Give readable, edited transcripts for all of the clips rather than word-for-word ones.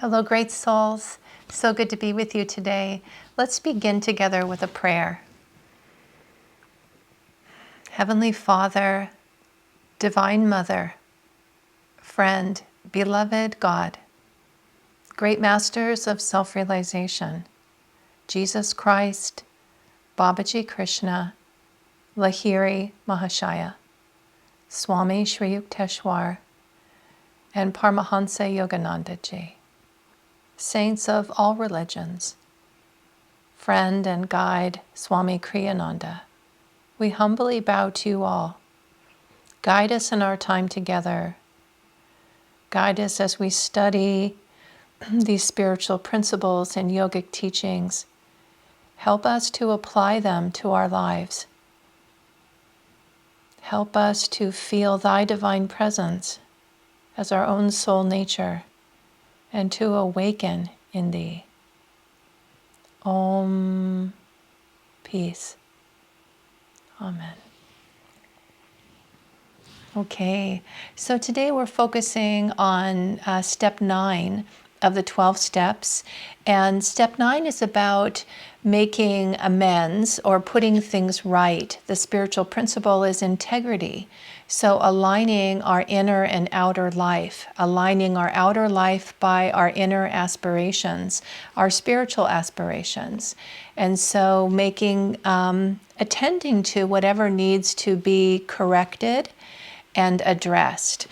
Hello, great souls. So good to be with you today. Let's begin together with a prayer. Heavenly Father, Divine Mother, friend, beloved God, great masters of self-realization, Jesus Christ, Babaji Krishna, Lahiri Mahashaya, Swami Sri Yukteswar, and Paramahansa Yogananda Ji, saints of all religions, friend and guide Swami Kriyananda, we humbly bow to you all. Guide us in our time together. Guide us as we study these spiritual principles and yogic teachings. Help us to apply them to our lives. Help us to feel thy divine presence as our own soul nature and to awaken in thee. Om. Peace. Amen. Okay, so today we're focusing on step 9 of the 12 steps. And step 9 is about making amends or putting things right. The spiritual principle is integrity. So aligning our inner and outer life, aligning our outer life by our inner aspirations, our spiritual aspirations. And so making, attending to whatever needs to be corrected and addressed.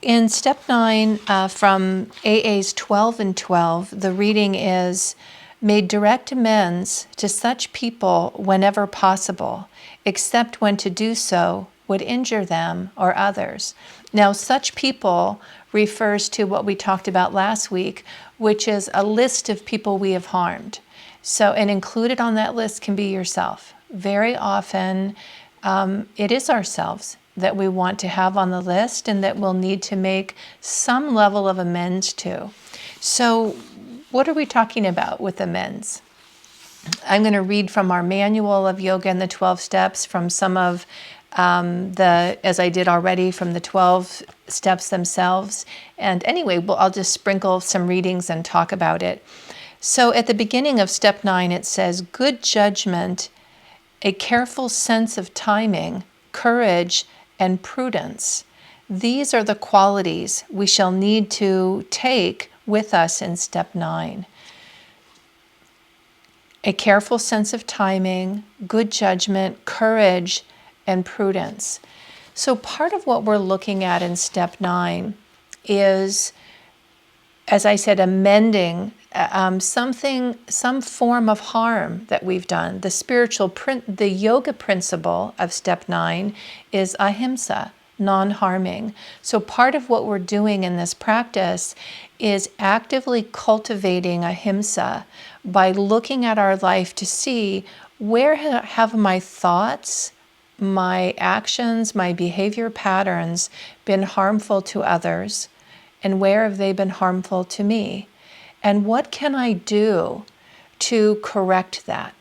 In step 9 from AA's 12 and 12, the reading is, made direct amends to such people whenever possible, except when to do so would injure them or others. Now, such people refers to what we talked about last week, which is a list of people we have harmed. So, and included on that list can be yourself. Very often, it is ourselves that we want to have on the list and that we'll need to make some level of amends to. So what are we talking about with amends? I'm going to read from our manual of yoga and the 12 steps, from some of as I did already, from the 12 steps themselves. And anyway, I'll just sprinkle some readings and talk about it. So at the beginning of step 9, it says, good judgment, a careful sense of timing, courage, and prudence. These are the qualities we shall need to take with us in step 9. A careful sense of timing, good judgment, courage, and prudence. So part of what we're looking at in step 9 is, as I said, amending some form of harm that we've done. The yoga principle of step 9 is ahimsa, non-harming. So part of what we're doing in this practice is actively cultivating ahimsa by looking at our life to see, where have my thoughts, my actions, my behavior patterns been harmful to others, and where have they been harmful to me? And what can I do to correct that?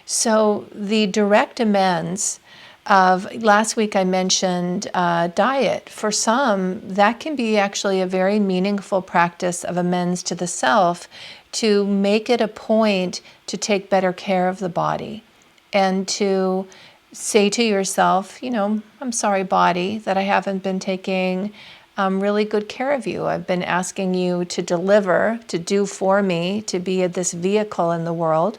So the direct amends of, last week I mentioned diet. For some, that can be actually a very meaningful practice of amends to the self, to make it a point to take better care of the body and to say to yourself, I'm sorry, body, that I haven't been taking really good care of you. I've been asking you to deliver, to do for me, to be this vehicle in the world.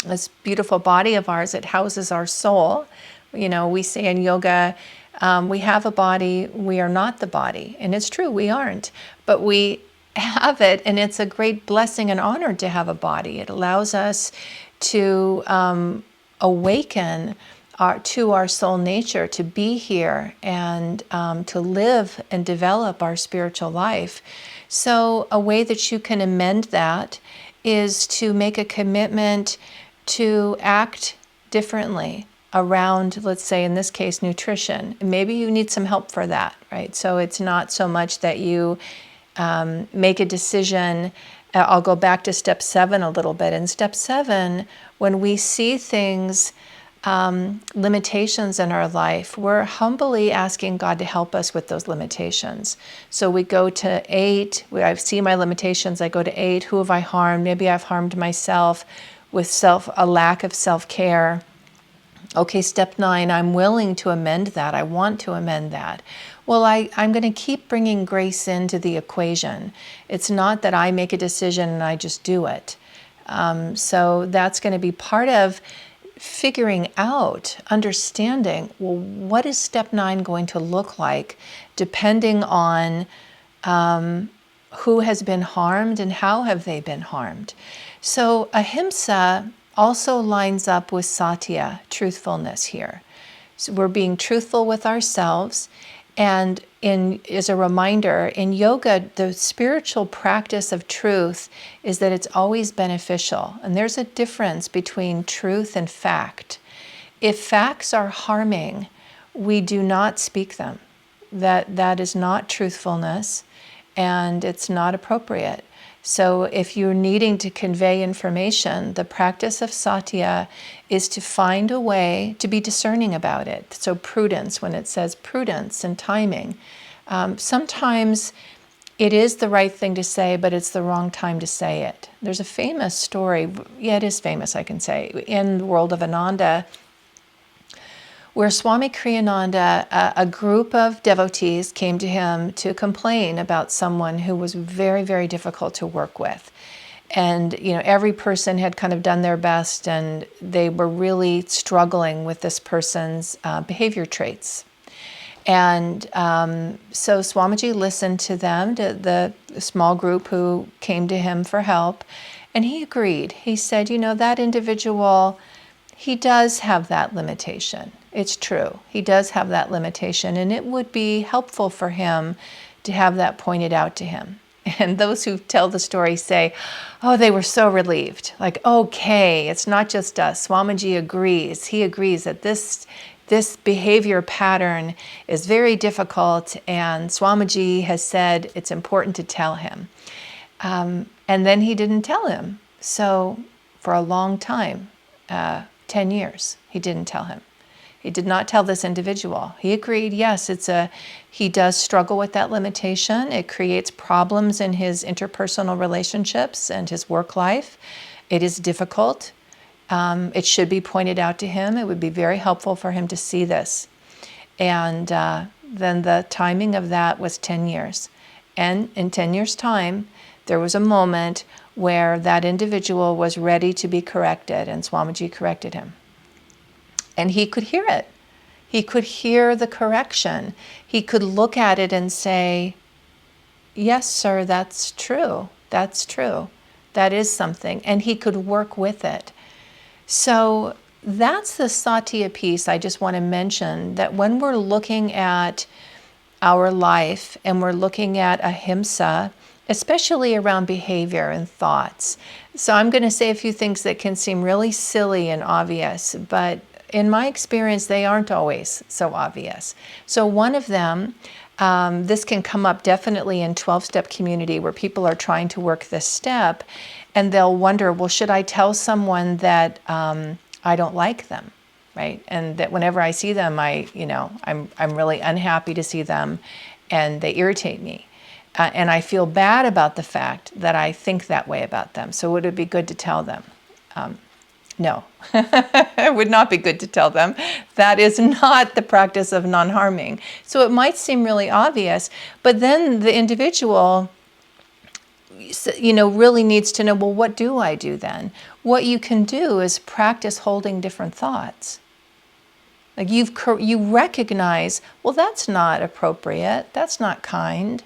This beautiful body of ours, it houses our soul. We say in yoga, we have a body, we are not the body. And it's true, we aren't. But we have it, and it's a great blessing and honor to have a body. It allows us to awaken to our soul nature, to be here and to live and develop our spiritual life. So a way that you can amend that is to make a commitment to act differently around, let's say in this case, nutrition. Maybe you need some help for that, right? So it's not so much that you make a decision. I'll go back to step 7 a little bit. In step 7, when we see things limitations in our life, we're humbly asking God to help us with those limitations. So we go to 8, I see my limitations, I go to 8, who have I harmed? Maybe I've harmed myself with a lack of self-care. Okay, step 9, I'm willing to amend that. I want to amend that. Well, I'm going to keep bringing grace into the equation. It's not that I make a decision and I just do it. So that's going to be part of figuring out, understanding, well, what is step 9 going to look like depending on who has been harmed and how have they been harmed. So Ahimsa also lines up with Satya, truthfulness here. So we're being truthful with ourselves. And as a reminder, in yoga, the spiritual practice of truth is that it's always beneficial. And there's a difference between truth and fact. If facts are harming, we do not speak them. That is not truthfulness, and it's not appropriate. So if you're needing to convey information, the practice of Satya is to find a way to be discerning about it. So prudence, when it says prudence and timing, sometimes it is the right thing to say, but it's the wrong time to say it. There's a famous story, it is famous, I can say, in the world of Ananda, where Swami Kriyananda, a group of devotees came to him to complain about someone who was very, very difficult to work with. And, every person had kind of done their best and they were really struggling with this person's behavior traits. And so Swamiji listened to them, to the small group who came to him for help, and he agreed. He said, that individual, he does have that limitation. It's true. He does have that limitation, and it would be helpful for him to have that pointed out to him. And those who tell the story say, oh, they were so relieved. Like, okay, it's not just us. Swamiji agrees. He agrees that this behavior pattern is very difficult, and Swamiji has said it's important to tell him. And then he didn't tell him. So for a long time, 10 years, he didn't tell him. He did not tell this individual. He agreed, yes, he does struggle with that limitation. It creates problems in his interpersonal relationships and his work life. It is difficult. It should be pointed out to him. It would be very helpful for him to see this. And then the timing of that was 10 years. And in 10 years' time, there was a moment where that individual was ready to be corrected, and Swamiji corrected him. And he could hear it. He could hear the correction. He could look at it and say, yes, sir, that's true. That's true. That is something. And he could work with it. So that's the Satya piece I just want to mention, that when we're looking at our life and we're looking at Ahimsa, especially around behavior and thoughts. So I'm going to say a few things that can seem really silly and obvious, but in my experience, they aren't always so obvious. So one of them, this can come up definitely in 12-step community where people are trying to work this step, and they'll wonder, well, should I tell someone that I don't like them, right? And that whenever I see them, I'm really unhappy to see them, and they irritate me. And I feel bad about the fact that I think that way about them. So would it be good to tell them? No, it would not be good to tell them. That is not the practice of non-harming. So it might seem really obvious, but then the individual, really needs to know, well, what do I do then? What you can do is practice holding different thoughts. Like you recognize, well, that's not appropriate. That's not kind.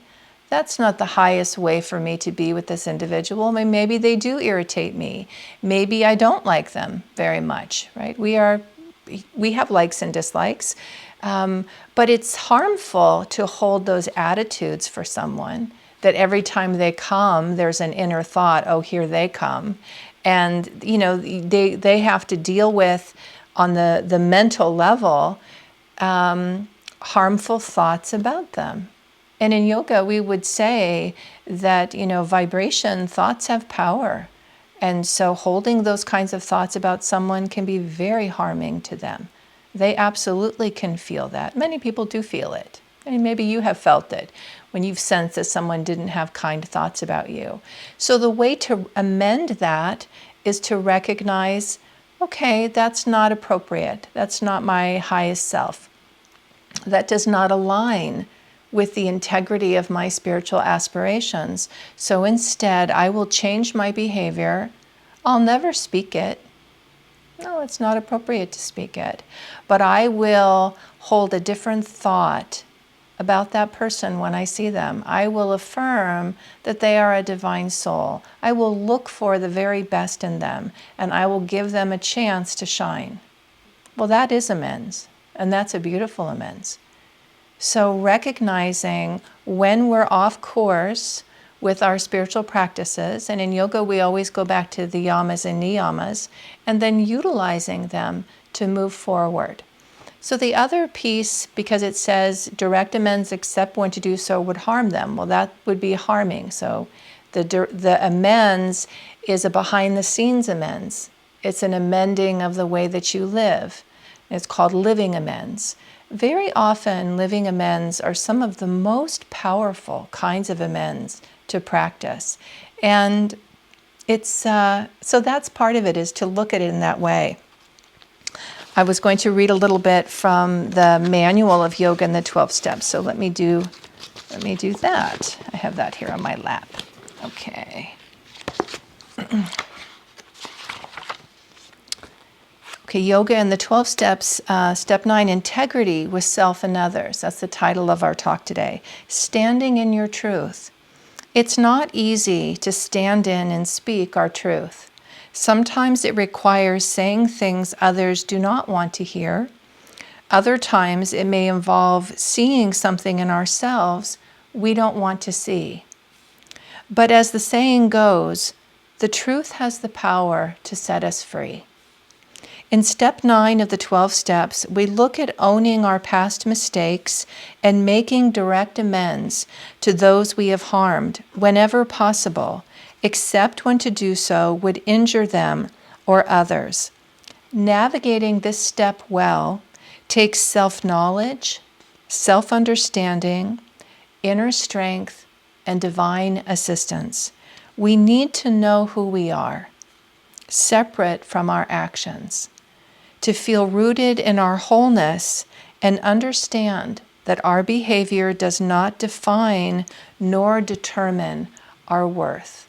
That's not the highest way for me to be with this individual. Maybe they do irritate me. Maybe I don't like them very much, right? We have likes and dislikes, but it's harmful to hold those attitudes for someone, that every time they come, there's an inner thought, oh, here they come. And, they have to deal with, on the mental level, harmful thoughts about them. And in yoga, we would say that, vibration, thoughts have power. And so holding those kinds of thoughts about someone can be very harming to them. They absolutely can feel that. Many people do feel it. And maybe you have felt it when you've sensed that someone didn't have kind thoughts about you. So the way to amend that is to recognize, okay, that's not appropriate. That's not my highest self. That does not align with the integrity of my spiritual aspirations. So instead, I will change my behavior. I'll never speak it. No, it's not appropriate to speak it. But I will hold a different thought about that person when I see them. I will affirm that they are a divine soul. I will look for the very best in them, and I will give them a chance to shine. Well, that is amends, and that's a beautiful amends. So recognizing when we're off course with our spiritual practices, and in yoga we always go back to the yamas and niyamas, and then utilizing them to move forward. So the other piece, because it says direct amends except when to do so would harm them, well, that would be harming. So the amends is a behind the scenes amends. It's an amending of the way that you live. It's called living amends. Very often, living amends are some of the most powerful kinds of amends to practice. And it's so that's part of it, is to look at it in that way. I was going to read a little bit from the manual of yoga and the 12 steps. So let me do that. I have that here on my lap. Okay. Okay, yoga and the 12 steps, step 9, integrity with self and others. That's the title of our talk today. Standing in your truth. It's not easy to stand in and speak our truth. Sometimes it requires saying things others do not want to hear. Other times it may involve seeing something in ourselves we don't want to see. But as the saying goes, the truth has the power to set us free. In step 9 of the 12 steps, we look at owning our past mistakes and making direct amends to those we have harmed whenever possible, except when to do so would injure them or others. Navigating this step well takes self-knowledge, self-understanding, inner strength, and divine assistance. We need to know who we are, separate from our actions, to feel rooted in our wholeness and understand that our behavior does not define nor determine our worth.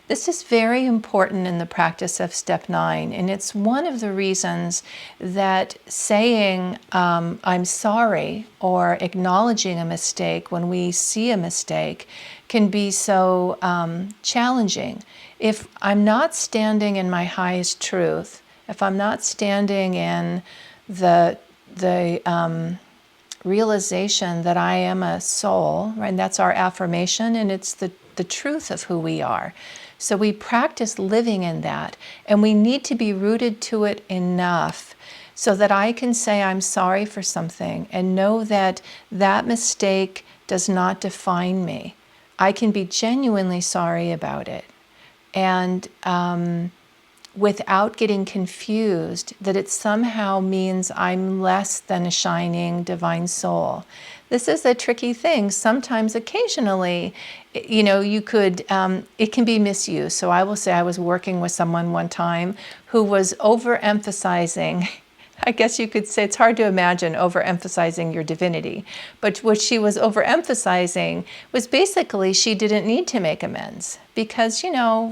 This is very important in the practice of step 9, and it's one of the reasons that saying I'm sorry or acknowledging a mistake when we see a mistake can be so challenging. If I'm not standing in my highest truth, if I'm not standing in the realization that I am a soul, right? And that's our affirmation, and it's the truth of who we are. So we practice living in that, and we need to be rooted to it enough so that I can say I'm sorry for something and know that that mistake does not define me. I can be genuinely sorry about it, and without getting confused that it somehow means I'm less than a shining divine soul. This is a tricky thing. Sometimes, occasionally, you could, it can be misused. So I will say I was working with someone one time who was overemphasizing, I guess you could say, it's hard to imagine overemphasizing your divinity, but what she was overemphasizing was basically she didn't need to make amends because,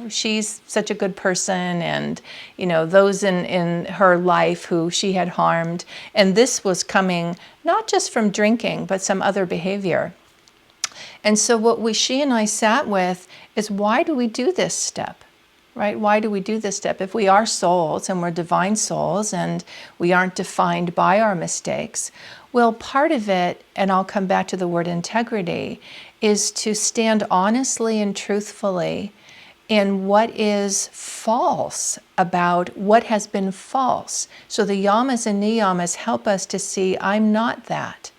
she's such a good person and, those in her life who she had harmed. And this was coming not just from drinking, but some other behavior. And so what she and I sat with is, why do we do this step? Right? Why do we do this step? If we are souls and we're divine souls and we aren't defined by our mistakes, well, part of it, and I'll come back to the word integrity, is to stand honestly and truthfully in what is false about what has been false. So the yamas and niyamas help us to see I'm not that.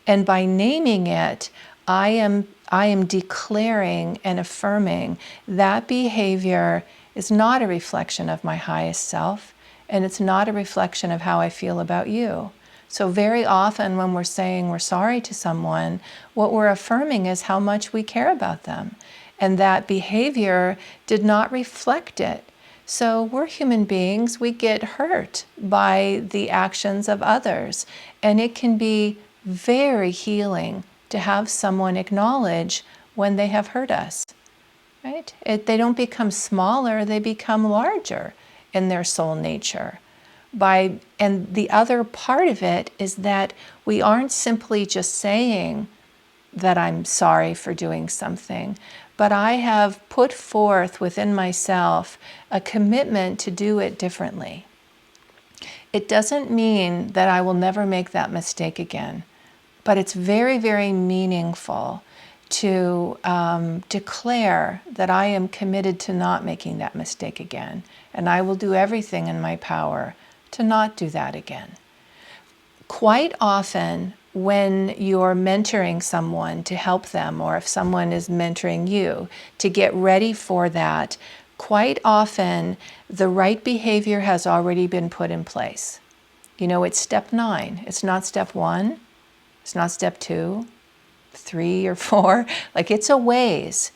And by naming it, I am declaring and affirming that behavior is not a reflection of my highest self, and it's not a reflection of how I feel about you. So very often when we're saying we're sorry to someone, what we're affirming is how much we care about them, and that behavior did not reflect it. So we're human beings, we get hurt by the actions of others, and it can be very healing to have someone acknowledge when they have hurt us, right? They don't become smaller, they become larger in their soul nature. And the other part of it is that we aren't simply just saying that I'm sorry for doing something, but I have put forth within myself a commitment to do it differently. It doesn't mean that I will never make that mistake again. But it's very, very meaningful to declare that I am committed to not making that mistake again. And I will do everything in my power to not do that again. Quite often, when you're mentoring someone to help them, or if someone is mentoring you to get ready for that, quite often the right behavior has already been put in place. You know, it's step 9. It's not step 1. It's not step 2, 3, or 4. Like, it's a ways.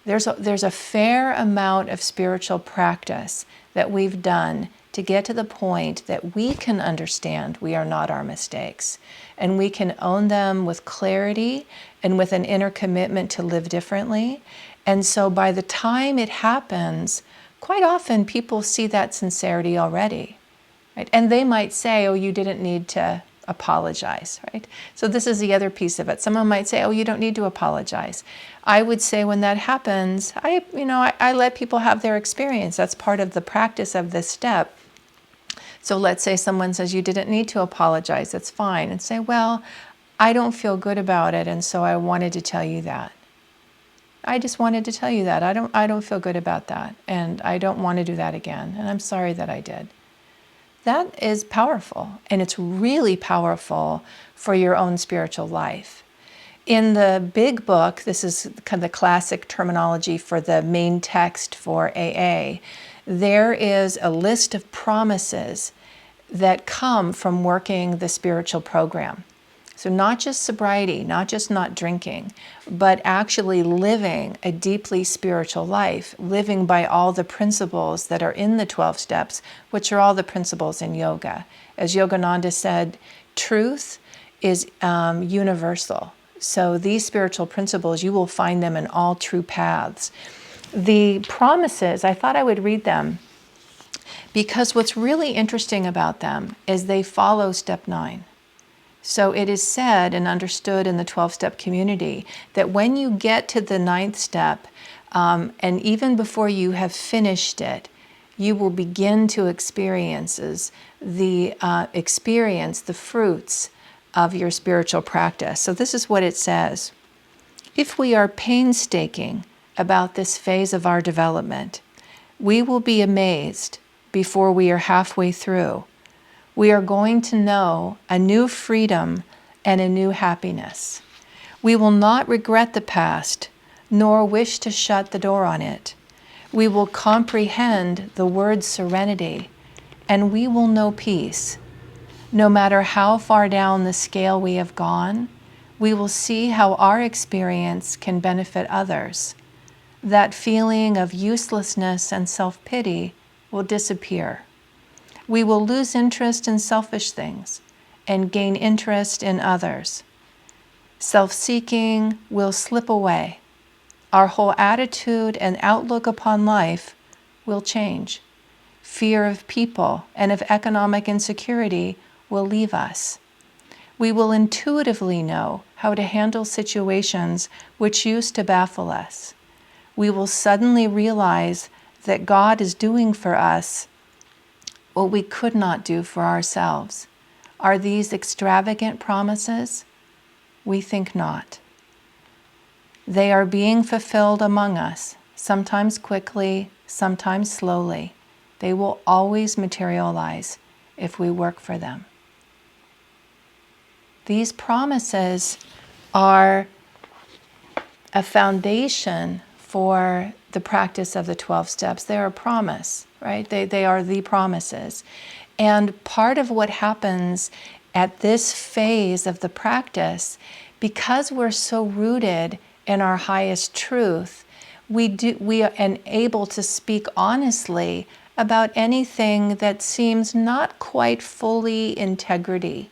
There's a fair amount of spiritual practice that we've done to get to the point that we can understand we are not our mistakes, and we can own them with clarity and with an inner commitment to live differently. And so by the time it happens, quite often people see that sincerity already, right? And they might say, oh, you didn't need to apologize, right? So this is the other piece of it. Someone might say, oh, you don't need to apologize. I would say when that happens, I let people have their experience. That's part of the practice of this step. So let's say someone says, you didn't need to apologize, that's fine. And say, well, I don't feel good about it, and so I wanted to tell you that. I just wanted to tell you that. I don't feel good about that, and I don't want to do that again, and I'm sorry that I did. That is powerful, and it's really powerful for your own spiritual life. In the big book, this is kind of the classic terminology for the main text for AA, there is a list of promises that come from working the spiritual program. So not just sobriety, not just not drinking, but actually living a deeply spiritual life, living by all the principles that are in the 12 steps, which are all the principles in yoga. As Yogananda said, truth is universal. So these spiritual principles, you will find them in all true paths. The promises, I thought I would read them, because what's really interesting about them is they follow step 9. So it is said and understood in the 12-step community that when you get to the 9th step, and even before you have finished it, you will begin to experience the fruits of your spiritual practice. So this is what it says. If we are painstaking about this phase of our development, we will be amazed before we are halfway through. We are going to know a new freedom and a new happiness. We will not regret the past, nor wish to shut the door on it. We will comprehend the word serenity, and we will know peace. No matter how far down the scale we have gone, we will see how our experience can benefit others. That feeling of uselessness and self-pity will disappear. We will lose interest in selfish things and gain interest in others. Self-seeking will slip away. Our whole attitude and outlook upon life will change. Fear of people and of economic insecurity will leave us. We will intuitively know how to handle situations which used to baffle us. We will suddenly realize that God is doing for us what we could not do for ourselves. Are these extravagant promises? We think not. They are being fulfilled among us, sometimes quickly, sometimes slowly. They will always materialize if we work for them. These promises are a foundation for the practice of the 12 steps. They're a promise, right? They are the promises. And part of what happens at this phase of the practice, because we're so rooted in our highest truth, we are able to speak honestly about anything that seems not quite fully integrity,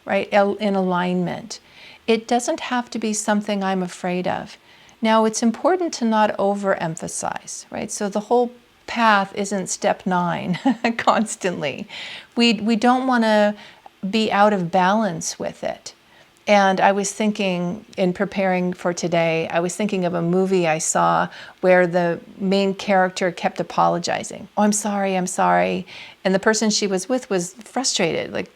right? In alignment. It doesn't have to be something I'm afraid of. Now, it's important to not overemphasize, right? So the whole path isn't step 9 constantly. We don't want to be out of balance with it. And I was thinking, in preparing for today, I was thinking of a movie I saw where the main character kept apologizing. Oh, I'm sorry, I'm sorry. And the person she was with was frustrated, like,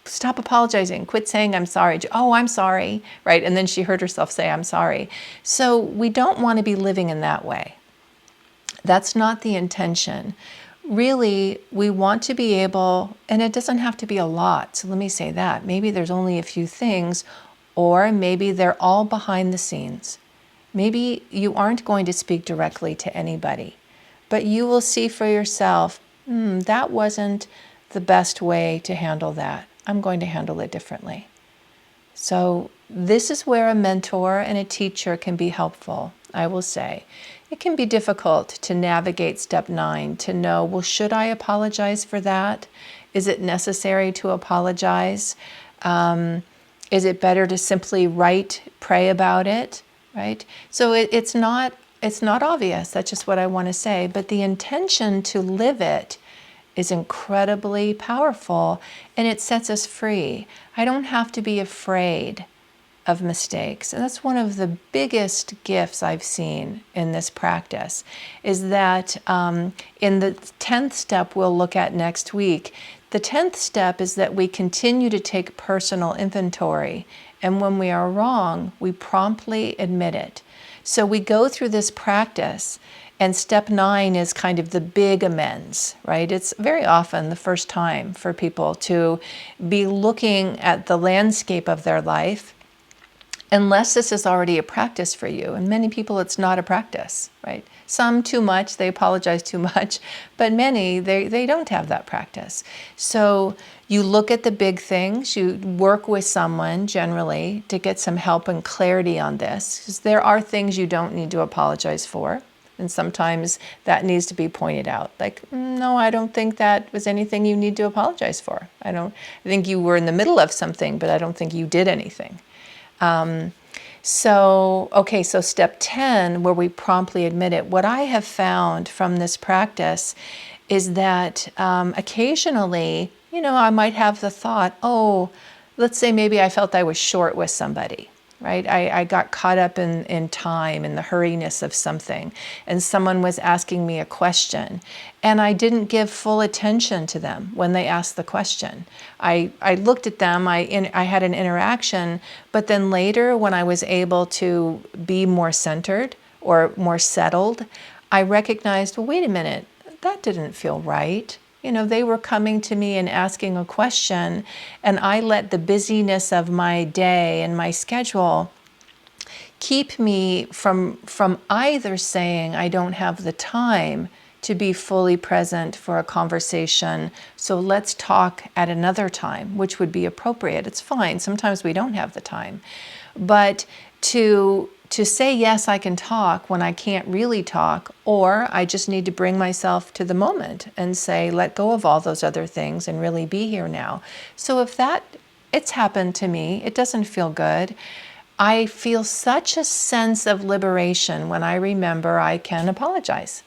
stop apologizing, quit saying I'm sorry. Oh, I'm sorry, right? And then she heard herself say, I'm sorry. So we don't want to be living in that way. That's not the intention. Really, we want to be able, and it doesn't have to be a lot. So let me say that. Maybe there's only a few things, or maybe they're all behind the scenes. Maybe you aren't going to speak directly to anybody, but you will see for yourself, that wasn't the best way to handle that. I'm going to handle it differently. So this is where a mentor and a teacher can be helpful, I will say. It can be difficult to navigate step 9, to know, well, should I apologize for that? Is it necessary to apologize? Is it better to simply pray about it, right? So it's not obvious. That's just what I want to say. But the intention to live it is incredibly powerful, and it sets us free. I don't have to be afraid of mistakes. And that's one of the biggest gifts I've seen in this practice, is that in the 10th step we'll look at next week, the 10th step is that we continue to take personal inventory. And when we are wrong, we promptly admit it. So we go through this practice, and step 9 is kind of the big amends, right? It's very often the first time for people to be looking at the landscape of their life, unless this is already a practice for you. And many people, it's not a practice, right? Some too much, they apologize too much, but many, they don't have that practice. So you look at the big things, you work with someone generally to get some help and clarity on this, because there are things you don't need to apologize for. And sometimes that needs to be pointed out. Like, no, I don't think that was anything you need to apologize for. I think you were in the middle of something, but I don't think you did anything. So step 10, where we promptly admit it. What I have found from this practice is that occasionally, I might have the thought, oh, let's say maybe I felt I was short with somebody. Right? I got caught up in time, in the hurriness of something, and someone was asking me a question, and I didn't give full attention to them when they asked the question. I looked at them, I had an interaction, but then later when I was able to be more centered or more settled, I recognized, well, wait a minute, that didn't feel right. They were coming to me and asking a question, and I let the busyness of my day and my schedule keep me from either saying I don't have the time to be fully present for a conversation, so let's talk at another time, which would be appropriate. It's fine. Sometimes we don't have the time. But to say, yes, I can talk when I can't really talk, or I just need to bring myself to the moment and say, let go of all those other things and really be here now. So if it's happened to me, it doesn't feel good. I feel such a sense of liberation when I remember I can apologize.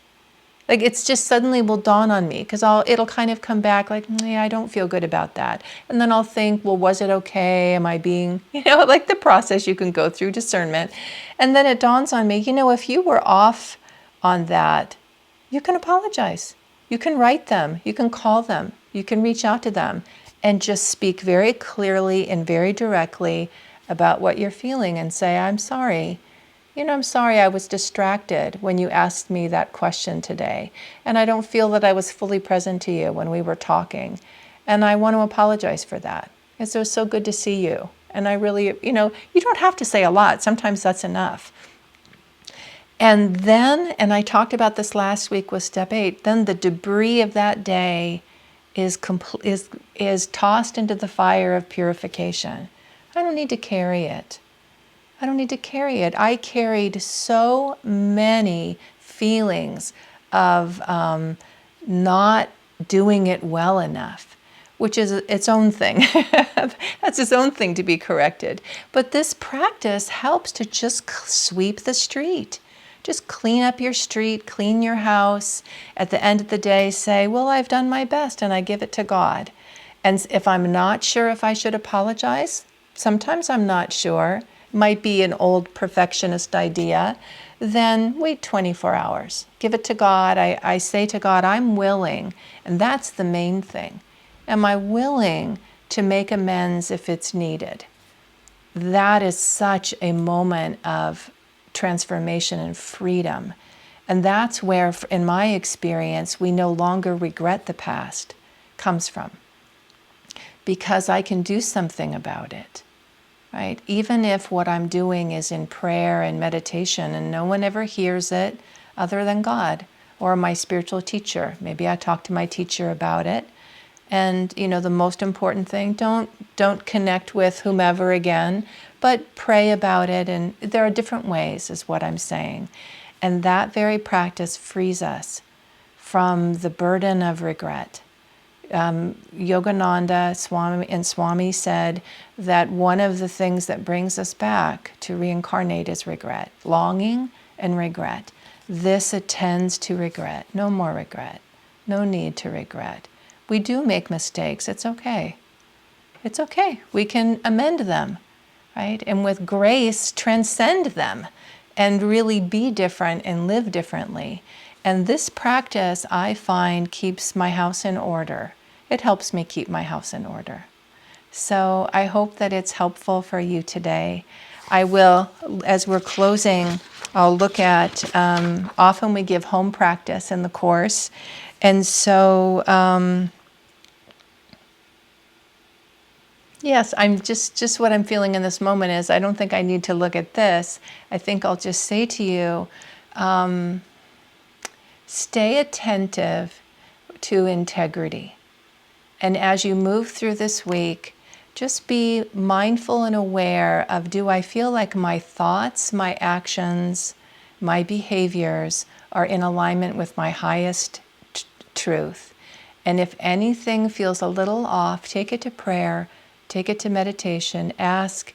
Like, it's just suddenly will dawn on me, because it'll kind of come back like, yeah, I don't feel good about that. And then I'll think, well, was it okay? Am I being, like the process you can go through, discernment. And then it dawns on me, if you were off on that, you can apologize. You can write them. You can call them. You can reach out to them and just speak very clearly and very directly about what you're feeling and say, I'm sorry. I'm sorry I was distracted when you asked me that question today, and I don't feel that I was fully present to you when we were talking, and I want to apologize for that. It was so good to see you, and I really, you don't have to say a lot. Sometimes that's enough. And then, and I talked about this last week with step 8, then the debris of that day is tossed into the fire of purification. I don't need to carry it. I don't need to carry it. I carried so many feelings of not doing it well enough, which is its own thing. That's its own thing to be corrected. But this practice helps to just sweep the street. Just clean up your street, clean your house. At the end of the day, say, well, I've done my best and I give it to God. And if I'm not sure if I should apologize, sometimes I'm not sure, might be an old perfectionist idea, then wait 24 hours. Give it to God. I say to God, I'm willing. And that's the main thing. Am I willing to make amends if it's needed? That is such a moment of transformation and freedom. And that's where, in my experience, we no longer regret the past comes from. Because I can do something about it, right? Even if what I'm doing is in prayer and meditation and no one ever hears it other than God or my spiritual teacher. Maybe I talk to my teacher about it. And, the most important thing, don't connect with whomever again, but pray about it. And there are different ways, is what I'm saying. And that very practice frees us from the burden of regret. Yogananda Swami said that one of the things that brings us back to reincarnate is regret, longing and regret. This attends to regret. No more regret. No need to regret. We do make mistakes. It's okay. It's okay. We can amend them, right? And with grace, transcend them and really be different and live differently. And this practice, I find, keeps my house in order. It helps me keep my house in order. So I hope that it's helpful for you today. I will, as we're closing, I'll look at, often we give home practice in the course. And so, yes, I'm just what I'm feeling in this moment is I don't think I need to look at this. I think I'll just say to you, stay attentive to integrity. And as you move through this week, just be mindful and aware of, do I feel like my thoughts, my actions, my behaviors are in alignment with my highest truth? And if anything feels a little off, take it to prayer, take it to meditation, ask,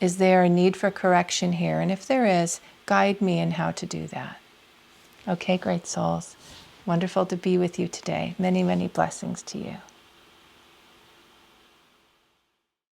is there a need for correction here? And if there is, guide me in how to do that. Okay, great souls. Wonderful to be with you today. Many, many blessings to you.